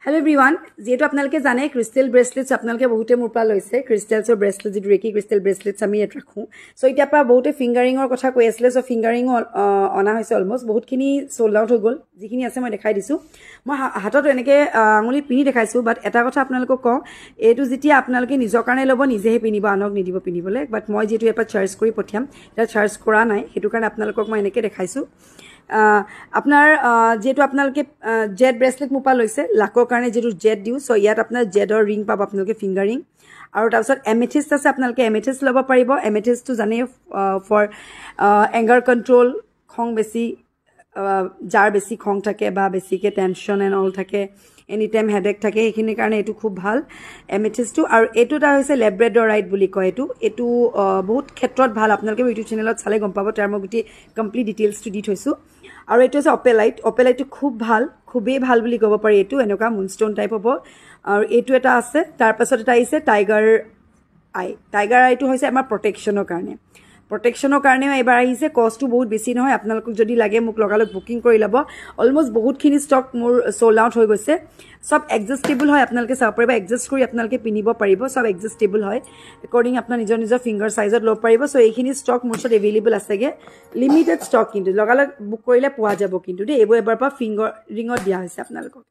Hello everyone, যেহেতু আপোনালোকে জানে ক্ৰিস্টাল ব্ৰেসলেটস আপোনালোকে বহুতে মোৰ পৰা লৈছে ক্ৰিস্টালছৰ ব্ৰেসলেট যেটো ৰেকি ক্ৰিস্টাল ব্ৰেসলেটস আমি ইয়াত ৰাখো সো এতিয়া পৰা বহুতে ফিংগাৰিঙৰ কথা কৈ আছিল সো ফিংগাৰিং অনা হৈছে অলমোস্ট বহুতখিনি সোল্ড আউট হৈ গল যিখিনি আছে মই দেখাই দিছো মই হাতত এনেকে আঙুলি পিনি দেখাইছো বাট এটা কথা আপোনালোকক কওঁ এটো যেতিয়া আপোনালোকে নিজৰ কাৰণে লব নিজেহে পিনিব আনক নিদিব পিনিবলে বাট মই যেটো এপা চাৰ্জ কৰি পঠিয়াম এটা চাৰ্জ কৰা নাই হেতু কাৰণে আপোনালোকক মই এনেকে দেখাইছো আপনাৰ যেহেতু আপনালকে জেড ব্ৰেসলেট মোপা লৈছে লাকৰ কাৰণে যেটো জেড দিউ সো ইয়াত আপনাৰ জেডৰ ৰিং পাব আপোনালকে ফিংগাৰ ৰিং আৰু তাৰপিছত এমেথিষ্ট আছে আপোনালকে এমেথিষ্ট লব পাৰিব এমেথিষ্ট তো জানে ফৰ এংগাৰ কন্ট্ৰোল খং বেছি যাৰ বেছি খং থাকে বা বেছিকে টেনশন এন্ড অল থাকে এনি টাইম হেডেক থাকে এইখিনি কাৰণে এটো খুব ভাল এমেথিষ্ট তো আৰু এটোটা হৈছে ল্যাব্ৰাডৰাইট বুলি কয় এটো বহুত ক্ষেত্ৰত ভাল আপোনালকে ইউটিউব চেনেলত চালে গম পাব তাৰ মই গুটি কমপ্লিট ডিটেইলছ টু দি থৈছো আৰু এটো আছে অপেলাইট খুব ভাল খুবেই ভাল বুলি ক'ব পাৰি এটো এনেকা মুনস্টোন টাইপ হ'ব আৰু এটো এটা আছে তাৰ পাছত এটা আছে টাইগাৰ আই টো হৈছে আমাৰ প্ৰটেকচনৰ কাৰণে এবাৰ আহিছে কষ্টটো বহুত বেছি নহয় আপোনালোকক যদি লাগে মোক লগালগ বুকিং কৰি লব অলমোস্ট বহুতখিনি ষ্টক মোৰ সোল্ড আউট হৈ গৈছে সব এডজাস্টেবল হয় আপোনালোকে চাব পাৰিব এডজাস্ট কৰি আপোনালোকে পিনিব পাৰিব সব এডজাস্টেবল হয় একৰ্ডিং আপোনাৰ নিজৰ ফিংগাৰ সাইজত লব পাৰিব সো এইখিনি ষ্টক মোৰ ওচৰত এভেইলেবল আছেগে লিমিটেড ষ্টক কিন্তু লগালগ বুক কৰিলে পোৱা যাব কিন্তু দেই এবাৰ পৰা ফিংগাৰ ৰিঙত দিয়া হৈছে আপোনালোকক